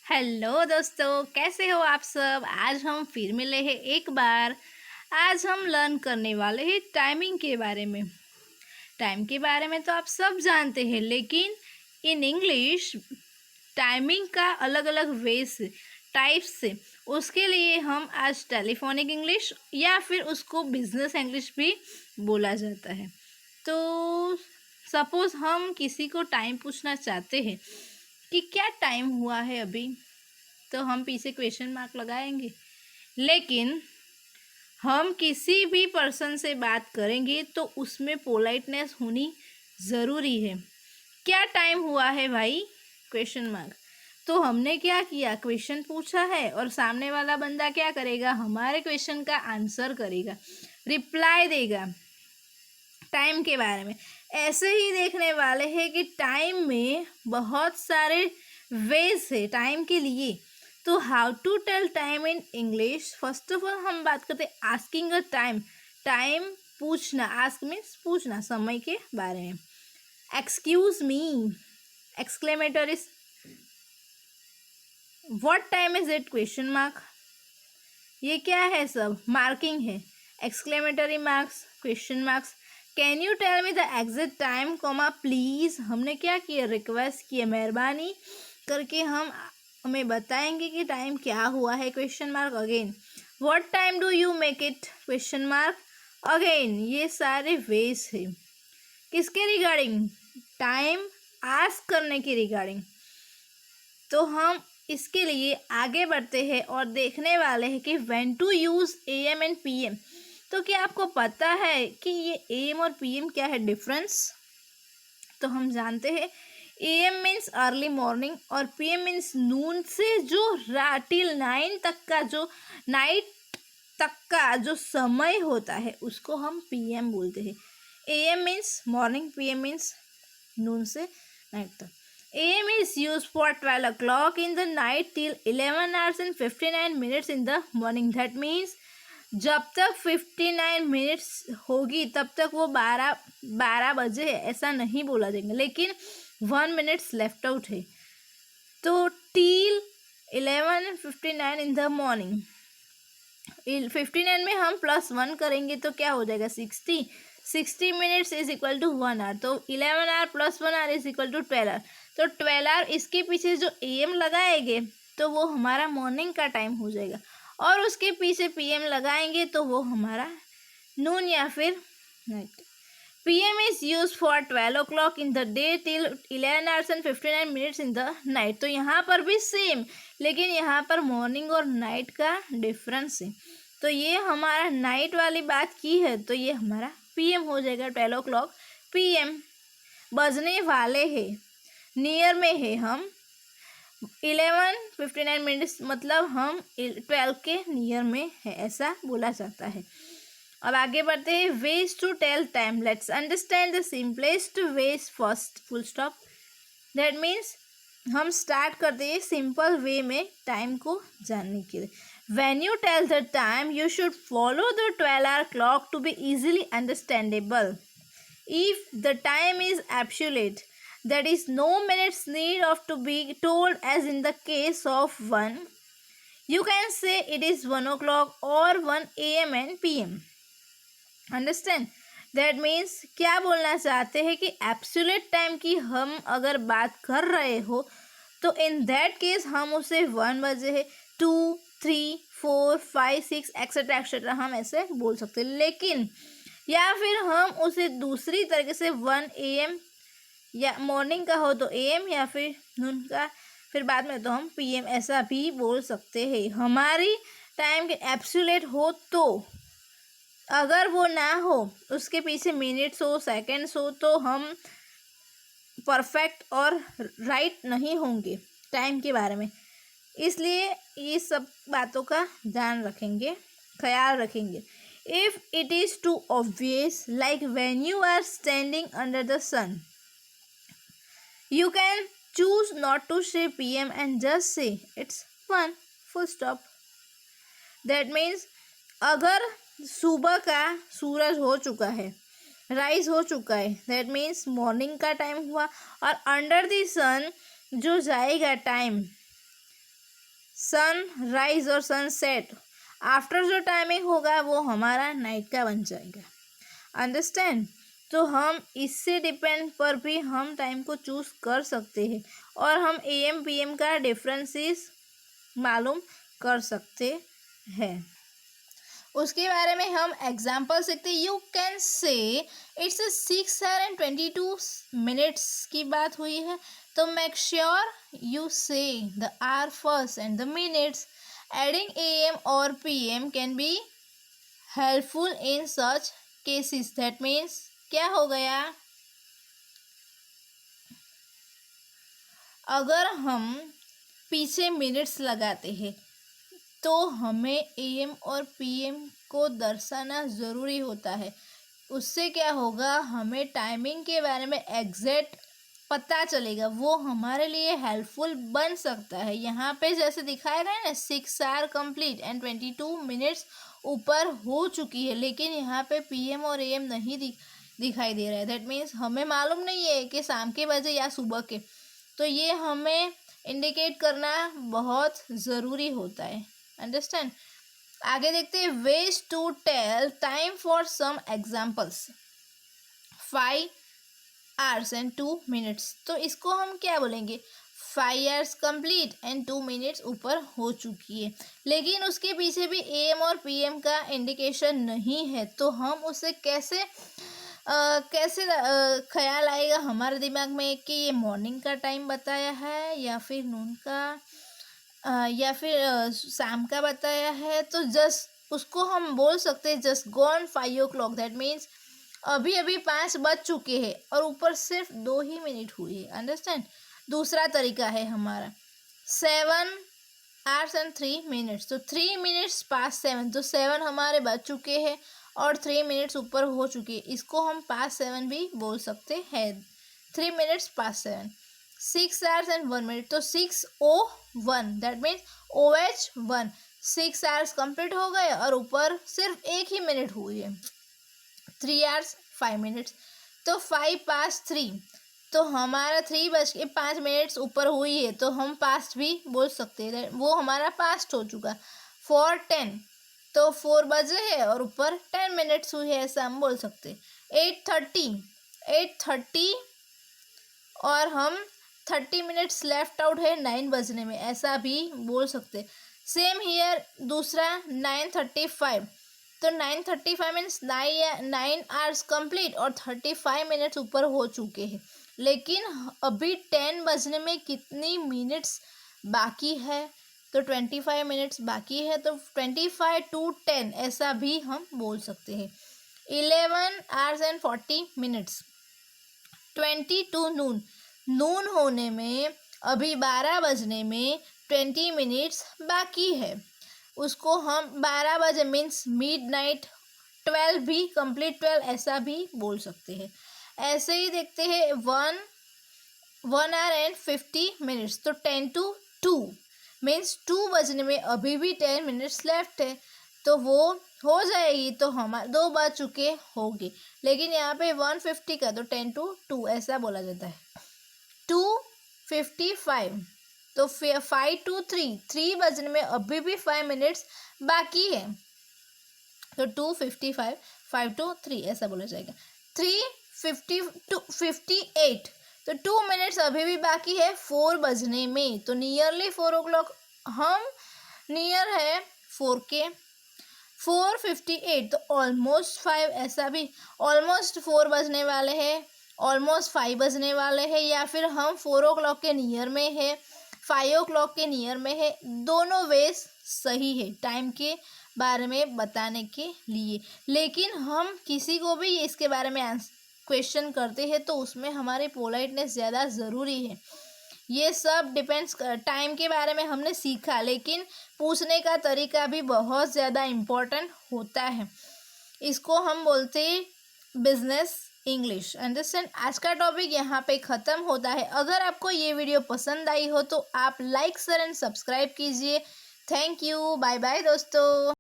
Hello दोस्तों, कैसे हो आप सब। आज हम फिर मिले हैं एक बार। आज हम लर्न करने वाले हैं टाइमिंग के बारे में। टाइम के बारे में तो आप सब जानते हैं, लेकिन इन इंग्लिश टाइमिंग का अलग अलग वेज से, टाइप्स से, उसके लिए हम आज टेलीफोनिक इंग्लिश या फिर उसको बिजनेस इंग्लिश भी बोला जाता है। तो सपोज़ हम किसी को टाइम पूछना चाहते हैं कि क्या टाइम हुआ है अभी, तो हम पीछे क्वेश्चन मार्क लगाएंगे। लेकिन हम किसी भी पर्सन से बात करेंगे तो उसमें पोलाइटनेस होनी ज़रूरी है। क्या टाइम हुआ है भाई, क्वेश्चन मार्क। तो हमने क्या किया, क्वेश्चन पूछा है और सामने वाला बंदा क्या करेगा, हमारे क्वेश्चन का आंसर करेगा, रिप्लाई देगा टाइम के बारे में। ऐसे ही देखने वाले हैं कि टाइम में बहुत सारे वेज है टाइम के लिए। तो how to tell time in English. First of all हम बात करते हैं आस्किंग अ टाइम। टाइम पूछना, आस्क मीन्स पूछना, समय के बारे में। Excuse me, exclamatory, what time is it, question mark. ये क्या है, सब मार्किंग है। Exclamatory marks, question marks. Can you tell me the exact time comma please. हमने क्या किया, रिक्वेस्ट किया, मेहरबानी करके हम हमें बताएंगे कि टाइम क्या हुआ है, question mark. Again, what time do you make it, question mark. Again, ये सारे वेज है किसके रिगार्डिंग, टाइम आस्क करने के रिगार्डिंग। तो हम इसके लिए आगे बढ़ते हैं और देखने वाले हैं कि when to use AM and PM। तो क्या आपको पता है कि ये AM और PM क्या है डिफरेंस। तो हम जानते हैं AM मीन्स अर्ली मॉर्निंग और PM मीन्स नून से जो टिल 9 तक का, जो नाइट तक का जो समय होता है उसको हम PM बोलते हैं। AM means morning, PM means noon से नाइट तक। AM is used for 12 o'clock in the night till 11 hours and 59 minutes in the morning. That means जब तक 59 मिनट्स होगी तब तक वो 12 बजे है, ऐसा नहीं बोला जाएगा। लेकिन 1 मिनट्स लेफ्ट आउट है, तो टिल 11:59 इन द मॉर्निंग। 59 में हम +1 करेंगे तो क्या हो जाएगा, 60 minutes is equal to 1 hour. तो 11 hour + 1 hour is equal to 12 hour. तो 12 आवर इसके पीछे जो AM लगाएंगे तो वो हमारा मॉर्निंग का टाइम हो जाएगा, और उसके पीछे PM लगाएंगे तो वो हमारा नून या फिर night. PM is used for 12 o'clock in the day till 11 hours and 59 minutes in the night। तो यहाँ पर भी सेम, लेकिन यहाँ पर मॉर्निंग और नाइट का डिफरेंस है। तो ये हमारा नाइट वाली बात की है, तो ये हमारा PM हो जाएगा। 12 o'clock PM बजने वाले हैं, नियर में है हम। 11:59 मिनट्स मतलब हम 12 के नियर में है, ऐसा बोला जाता है। अब आगे बढ़ते हैं, ways to tell time. Let's understand the simplest ways first, full stop. That means हम स्टार्ट करते हैं सिंपल वे में टाइम को जानने के लिए। When you tell the time you should follow the 12-hour clock to be easily understandable. If the time is absolute, that is no minutes need of to be told, as in the case of 1, you can say it is 1 o'clock or 1 AM and PM। Understand, that means क्या बोलना चाहते हैं कि absolute time की हम अगर बात कर रहे हो तो इन दैट केस हम उसे 1 बजे है, 2, 3, 4, 5, 6 एक्सेट्रा एक्सेट्रा हम ऐसे बोल सकते हैं। लेकिन या फिर हम उसे दूसरी तरीके से 1 AM या मॉर्निंग का हो तो AM, या फिर नून का फिर बाद में तो हम PM ऐसा भी बोल सकते हैं। हमारी टाइम के एब्सोल्यूट हो तो, अगर वो ना हो उसके पीछे मिनट्स हो, सेकंड्स हो, तो हम परफेक्ट और राइट नहीं होंगे टाइम के बारे में। इसलिए ये सब बातों का ध्यान रखेंगे, ख्याल रखेंगे। If it is too obvious, like when you are standing under the sun, you can choose not to say PM and just say it's 1, full stop। That means अगर सुबह का सूरज हो चुका है, राइज हो चुका है, दैट मीन्स मॉर्निंग का टाइम हुआ, और अंडर द सन जो जाएगा टाइम सन राइज और सनसेट आफ्टर जो टाइमिंग होगा वो हमारा नाइट का बन जाएगा। अंडरस्टैंड? तो हम इससे डिपेंड पर भी हम टाइम को चूज़ कर सकते हैं और हम AM PM का डिफरेंसेस मालूम कर सकते हैं। उसके बारे में हम एग्जाम्पल सीखते। यू कैन से इट्स 6:22 की बात हुई है, तो make sure you say the hour first and the minutes. Adding AM और PM can be helpful in such cases. That means क्या हो गया, अगर हम पीछे मिनट्स लगाते हैं तो हमें AM और PM को दर्शाना ज़रूरी होता है। उससे क्या होगा, हमें टाइमिंग के बारे में एग्जैक्ट पता चलेगा, वो हमारे लिए हेल्पफुल बन सकता है। यहाँ पे जैसे दिखाया गया ना 6 आवर कंप्लीट एंड 22 मिनट्स ऊपर हो चुकी है, लेकिन यहाँ पे PM और AM नहीं दिखाई दे रहा है। दैट मीन्स हमें मालूम नहीं है कि शाम के बजे या सुबह के, तो ये हमें इंडिकेट करना बहुत ज़रूरी होता है। अंडरस्टैंड? आगे देखते हैं। Ways to tell time for some examples. 5 hours and 2 minutes, तो इसको हम क्या बोलेंगे, 5 hours कंप्लीट एंड 2 minutes ऊपर हो चुकी है, लेकिन उसके पीछे भी AM और PM का इंडिकेशन नहीं है, तो हम उसे कैसे ख्याल आएगा हमारे दिमाग में कि ये मॉर्निंग का टाइम बताया है या फिर नून का या फिर शाम का बताया है। तो जस्ट उसको हम बोल सकते हैं just gone 5 o'clock। That means अभी अभी 5 बज चुके हैं और ऊपर सिर्फ 2 ही मिनट हुई है। अंडरस्टैंड? दूसरा तरीका है हमारा 7 hours and 3 minutes, तो 3 minutes past 7, तो 7 हमारे बज चुके हैं और 3 minutes ऊपर हो चुके हैं, इसको हम past 7 भी बोल सकते हैं। 3 minutes past 7। 6 hours and 1 minute, तो 6:01, that means OH1, 6 hours complete हो गए और ऊपर सिर्फ 1 ही मिनट हुई है। 3 hours 5 minutes, तो 5 past 3, तो हमारा 3:05 ऊपर हुई है, तो हम पास्ट भी बोल सकते हैं, वो हमारा पास्ट हो चुका। 4:10, तो 4 बजे है और ऊपर 10 minutes हुई है, ऐसा हम बोल सकते हैं। 8:30 और हम 30 minutes लेफ्ट आउट है 9 बजने में, ऐसा भी बोल सकते। सेम हियर दूसरा 9:35, तो 9:35 मीन्स 9 hours कंप्लीट और 35 minutes ऊपर हो चुके हैं, लेकिन अभी 10 बजने में कितनी मिनट्स बाकी है, तो 25 minutes बाकी है, तो 25 to 10 ऐसा भी हम बोल सकते हैं। 11 hours and 40 minutes, 20 to noon, नून होने में अभी 12 बजने में 20 minutes बाकी है, उसको हम 12 बजे मीन्स मिड नाइट 12 भी कंप्लीट 12 ऐसा भी बोल सकते हैं। ऐसे ही देखते हैं 1 hour and 50 minutes, तो 10 to 2 मीन्स 2 बजने में अभी भी 10 minutes लेफ्ट है, तो वो हो जाएगी, तो हमारे 2 बज चुके होंगे, लेकिन यहाँ पे 1:50 का, तो 10 to 2 ऐसा बोला जाता है। 2:55, तो 5 to 3 बजने में अभी भी 5 minutes बाकी है, तो 2:55, 5 to 3 ऐसा बोला जाएगा। 3:58, तो 2 minutes अभी भी बाकी है 4 बजने में, तो नियरली 4 o'clock, हम नियर है 4 के। 4:58, तो ऑलमोस्ट 5, ऐसा भी ऑलमोस्ट 4 बजने वाले हैं, ऑलमोस्ट 5 बजने वाले हैं, या फिर हम 4 o'clock के नियर में है, 5 o'clock के नियर में है। दोनों वेज सही है टाइम के बारे में बताने के लिए, लेकिन हम किसी को भी इसके बारे में क्वेश्चन करते हैं तो उसमें हमारी पोलाइटनेस ज़्यादा ज़रूरी है। ये सब डिपेंड्स टाइम के बारे में हमने सीखा, लेकिन पूछने का तरीका भी बहुत ज़्यादा इम्पोर्टेंट होता है। इसको हम बोलते हैं बिजनेस इंग्लिश। अंडरस्टैंड? आज का टॉपिक यहाँ पे ख़त्म होता है। अगर आपको ये वीडियो पसंद आई हो तो आप लाइक शेयर एंड सब्सक्राइब कीजिए। थैंक यू, बाय बाय दोस्तों।